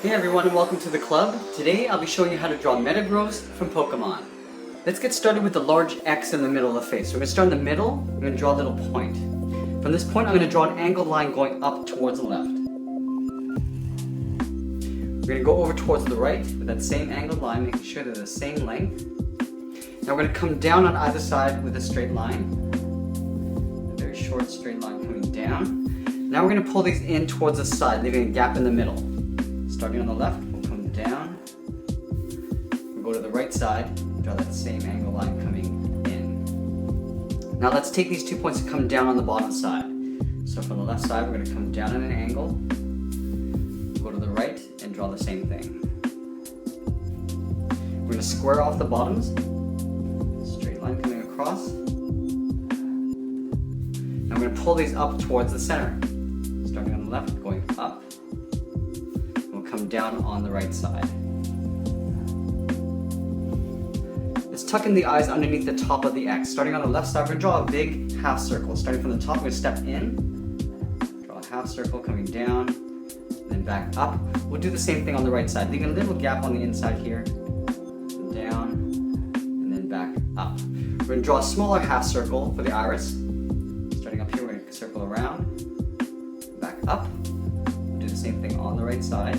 Hey everyone and welcome to the club. Today I'll be showing you how to draw Metagross from Pokemon. Let's get started with the large X in the middle of the face. So we're going to start in the middle, we're going to draw a little point. From this point I'm going to draw an angled line going up towards the left. We're going to go over towards the right with that same angled line, making sure they're the same length. Now we're going to come down on either side with a straight line. A very short straight line coming down. Now we're going to pull these in towards the side, leaving a gap in the middle. Starting on the left, we'll come down. We'll go to the right side, draw that same angle line coming in. Now let's take these 2 points and come down on the bottom side. So from the left side, we're going to come down at an angle. Go to the right and draw the same thing. We're going to square off the bottoms. Straight line coming across. Now we're going to pull these up towards the center. Starting on the left, going up. Come down on the right side. Let's tuck in the eyes underneath the top of the X. Starting on the left side, we're going to draw a big half circle. Starting from the top, we're going to step in, draw a half circle coming down, then back up. We'll do the same thing on the right side, leaving a little gap on the inside here, down, and then back up. We're going to draw a smaller half circle for the iris. Starting up here, we're going to circle around, back up. We'll do the same thing on the right side.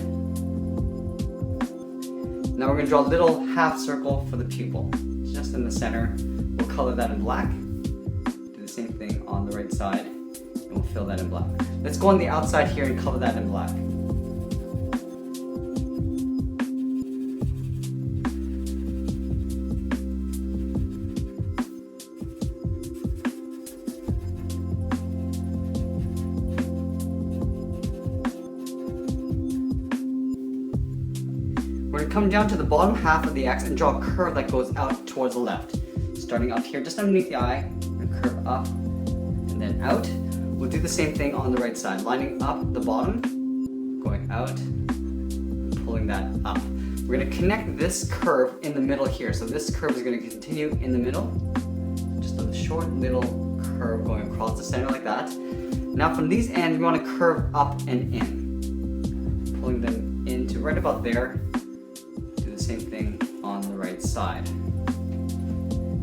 Now we're going to draw a little half circle for the pupil, just in the center. We'll color that in black. Do the same thing on the right side, and we'll fill that in black. Let's go on the outside here and color that in black. We're going to come down to the bottom half of the X and draw a curve that goes out towards the left. Starting up here, just underneath the eye, we're going to curve up and then out. We'll do the same thing on the right side, lining up the bottom, going out, and pulling that up. We're going to connect this curve in the middle here. So this curve is going to continue in the middle, just a short little curve going across the center like that. Now from these ends, we want to curve up and in, pulling them into right about there. Same thing on the right side.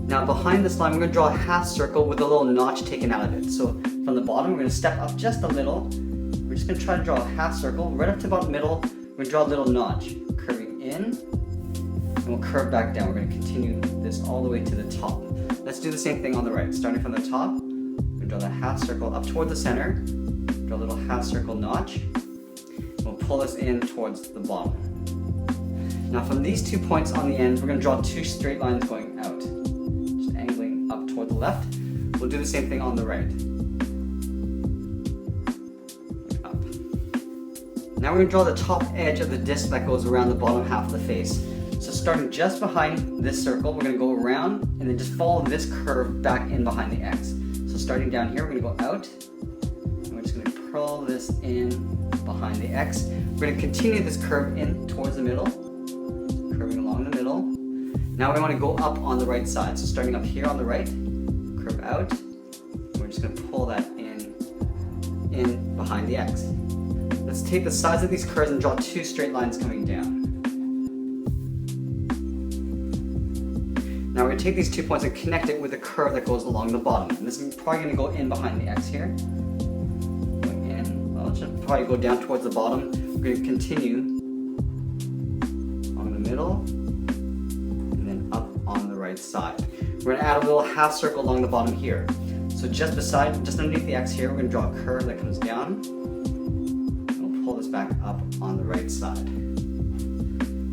Now behind this line, we're going to draw a half circle with a little notch taken out of it. So from the bottom, we're going to step up just a little. We're just going to try to draw a half circle. Right up to about middle, we're going to draw a little notch, curving in, and we'll curve back down. We're going to continue this all the way to the top. Let's do the same thing on the right. Starting from the top, we're going to draw that half circle up toward the center, draw a little half circle notch, and we'll pull this in towards the bottom. Now from these 2 points on the end, we're going to draw 2 straight lines going out, just angling up toward the left. We'll do the same thing on the right. Up. Now we're going to draw the top edge of the disc that goes around the bottom half of the face. So starting just behind this circle, we're going to go around and then just follow this curve back in behind the X. So starting down here, we're going to go out, and we're just going to curl this in behind the X. We're going to continue this curve in towards the middle. Curving along the middle. Now we want to go up on the right side. So starting up here on the right, curve out. And we're just going to pull that in behind the X. Let's take the sides of these curves and draw 2 straight lines coming down. Now we're going to take these 2 points and connect it with a curve that goes along the bottom. And this is probably going to go in behind the X here. Going in. Well, it should probably go down towards the bottom. We're going to continue middle, and then up on the right side. We're going to add a little half circle along the bottom here. So just underneath the X here, we're going to draw a curve that comes down, and we'll pull this back up on the right side.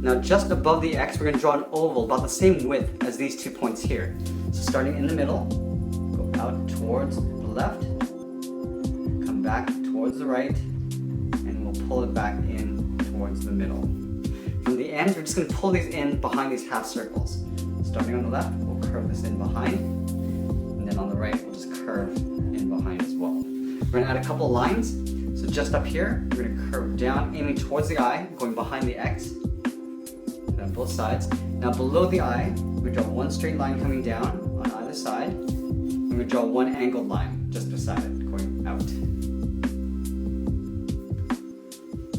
Now just above the X, we're going to draw an oval about the same width as these 2 points here. So starting in the middle, go out towards the left, come back towards the right, and we'll pull it back in towards the middle. From the ends, we're just going to pull these in behind these half circles. Starting on the left, we'll curve this in behind, and then on the right, we'll just curve in behind as well. We're going to add a couple lines. So just up here, we're going to curve down, aiming towards the eye, going behind the X, and on both sides. Now below the eye, we draw 1 straight line coming down on either side, and we draw 1 angled line just beside it, going out.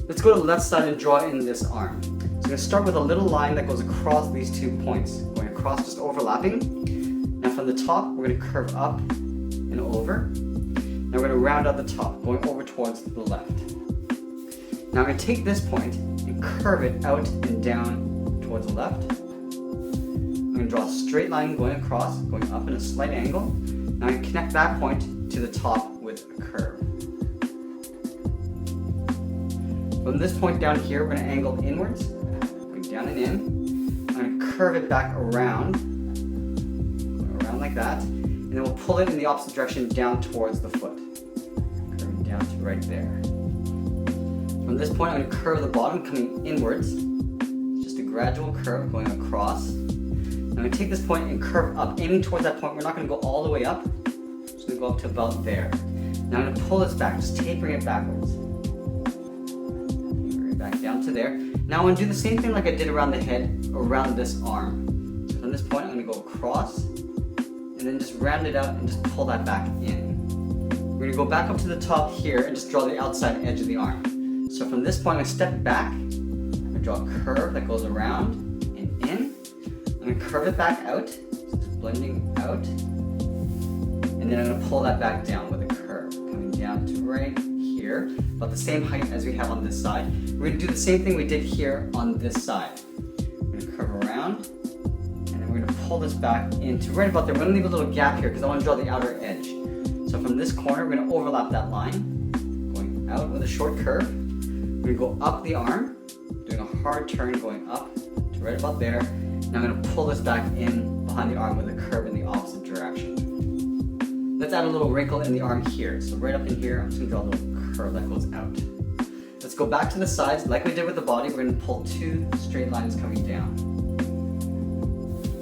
Let's go to the left side and draw in this arm. So I'm going to start with a little line that goes across these 2 points, going across, just overlapping. Now from the top, we're going to curve up and over. Now we're going to round out the top, going over towards the left. Now I'm going to take this point and curve it out and down towards the left. I'm going to draw a straight line going across, going up in a slight angle. Now I'm going to connect that point to the top with a curve. From this point down here, we're going to angle inwards, going down and in. I'm going to curve it back around, going around like that, and then we'll pull it in the opposite direction down towards the foot, curving down to right there. From this point, I'm going to curve the bottom, coming inwards, just a gradual curve going across. I'm going to take this point and curve up, aiming towards that point. We're not going to go all the way up, just going to go up to about there. Now I'm going to pull this back, just tapering it backwards. Back down to there. Now I'm going to do the same thing like I did around the head, around this arm. So from this point, I'm going to go across, and then just round it out and just pull that back in. We're going to go back up to the top here and just draw the outside edge of the arm. So from this point, I'm going to step back. I'm going to draw a curve that goes around and in. I'm going to curve it back out, so just blending out. And then I'm going to pull that back down with a curve, coming down to right here, about the same height as we have on this side. We're going to do the same thing we did here on this side. We're going to curve around, and then we're going to pull this back into right about there. We're going to leave a little gap here because I want to draw the outer edge. So from this corner, we're going to overlap that line, going out with a short curve. We're going to go up the arm, doing a hard turn, going up to right about there. Now I'm going to pull this back in behind the arm with a curve in the opposite direction. Let's add a little wrinkle in the arm here. So right up in here, I'm just going to draw a little curve that goes out. Let's go back to the sides. Like we did with the body, we're going to pull 2 straight lines coming down.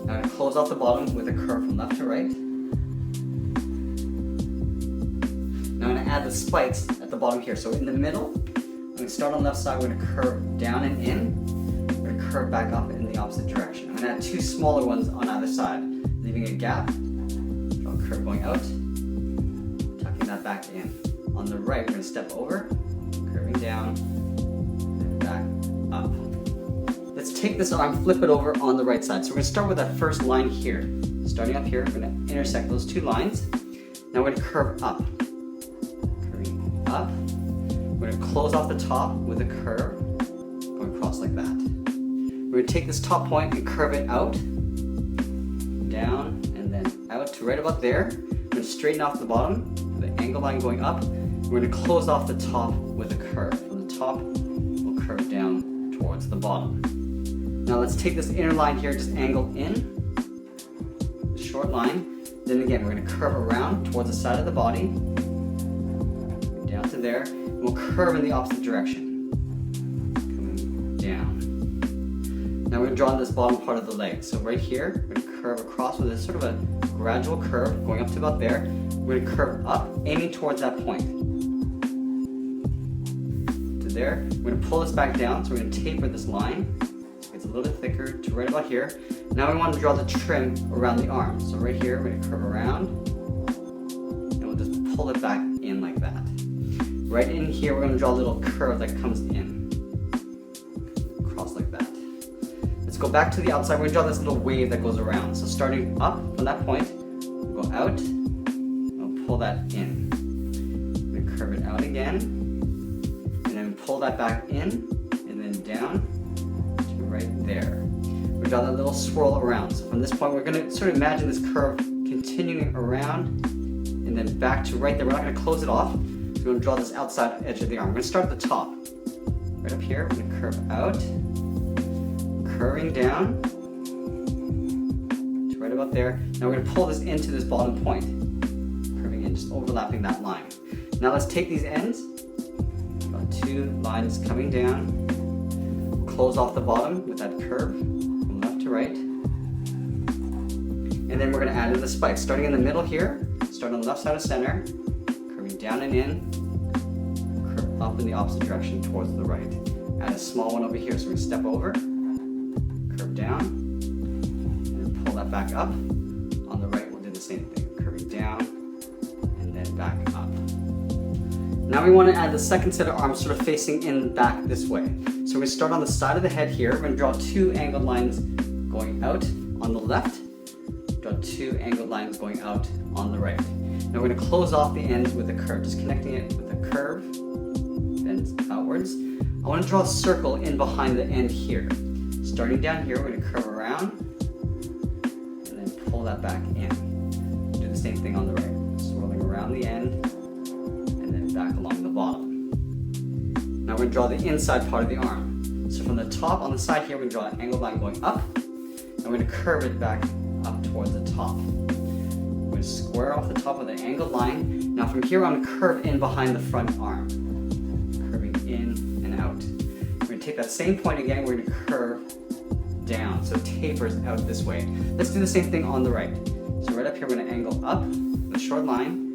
Now I'm going to close off the bottom with a curve from left to right. Now I'm going to add the spikes at the bottom here. So in the middle, I'm going to start on the left side, we're going to curve down and in. We're going to curve back up in the opposite direction. I'm going to add 2 smaller ones on either side, leaving a gap. Draw a curve going out, tucking that back in. On the right, we're going to step over, curving down, and back up. Let's take this arm, flip it over on the right side. So we're going to start with that first line here. Starting up here, we're going to intersect those 2 lines. Now we're going to curve up. Curving up. We're going to close off the top with a curve, going across like that. We're going to take this top point and curve it out, down, and then out to right about there. We're going to straighten off the bottom, the angle line going up. We're going to close off the top with a curve. From the top, we'll curve down towards the bottom. Now let's take this inner line here, just angle in, short line. Then again, we're going to curve around towards the side of the body, down to there. We'll curve in the opposite direction, coming down. Now we're going to draw this bottom part of the leg. So right here, we're going to curve across with a sort of a gradual curve, going up to about there. We're going to curve up, aiming towards that point. To there. We're going to pull this back down, so we're going to taper this line. It's a little bit thicker to right about here. Now we want to draw the trim around the arm. So right here, we're going to curve around, and we'll just pull it back in like that. Right in here, we're going to draw a little curve that comes in, across like that. Let's go back to the outside. We're going to draw this little wave that goes around. So starting up from that point, we'll go out, and we'll pull that in. We're going to curve it out again, and then pull that back in, and then down to right there. We draw that little swirl around. So from this point, we're going to sort of imagine this curve continuing around, and then back to right there. We're not going to close it off. We're going to draw this outside edge of the arm. We're going to start at the top. Right up here, we're going to curve out, curving down to right about there. Now we're going to pull this into this bottom point, curving in, just overlapping that line. Now let's take these ends, about 2 lines coming down. We'll close off the bottom with that curve from left to right. And then we're going to add in the spikes. Starting in the middle here, start on the left side of center, down and in, curve up in the opposite direction towards the right. Add a small one over here, so we step over, curve down, and then pull that back up. On the right, we'll do the same thing, curving down, and then back up. Now we want to add the second set of arms sort of facing in back this way. So we start on the side of the head here. We're going to draw 2 angled lines going out on the left. Draw 2 angled lines going out on the right. Now we're going to close off the ends with a curve, just connecting it with a curve, bends outwards. I want to draw a circle in behind the end here. Starting down here, we're going to curve around and then pull that back in. Do the same thing on the right, swirling around the end and then back along the bottom. Now we're going to draw the inside part of the arm. So from the top on the side here, we're going to draw an angled line going up, and we're going to curve it back up towards the top. We're going to square off the top with an angled line. Now from here, I'm going to curve in behind the front arm, curving in and out. We're going to take that same point again, we're going to curve down, so it tapers out this way. Let's do the same thing on the right. So right up here, we're going to angle up with a short line,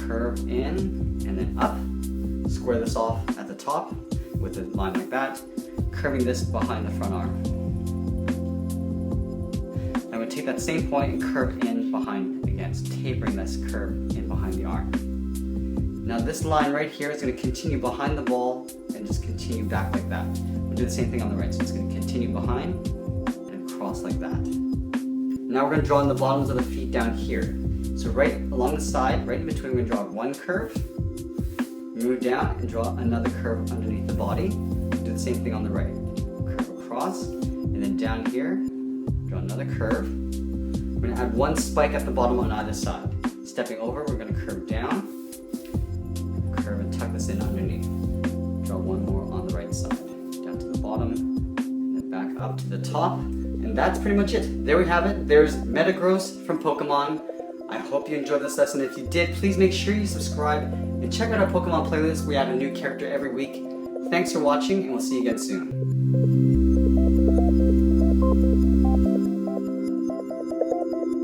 curve in and then up, square this off at the top with a line like that, curving this behind the front arm. Now we take that same point and curve in behind again, so tapering this curve in behind the arm. Now this line right here is going to continue behind the ball and just continue back like that. We'll do the same thing on the right, so it's going to continue behind and across like that. Now we're going to draw in the bottoms of the feet down here. So right along the side, right in between, we're going to draw one curve, move down and draw another curve underneath the body. Do the same thing on the right. Curve across, and then down here, draw another curve. We're going to add one spike at the bottom on either side. Stepping over, we're going to curve down, curve and tuck this in underneath. Draw one more on the right side, down to the bottom, and then back up to the top. And that's pretty much it. There we have it. There's Metagross from Pokemon. I hope you enjoyed this lesson. If you did, please make sure you subscribe and check out our Pokemon playlist. We add a new character every week. Thanks for watching, and we'll see you again soon.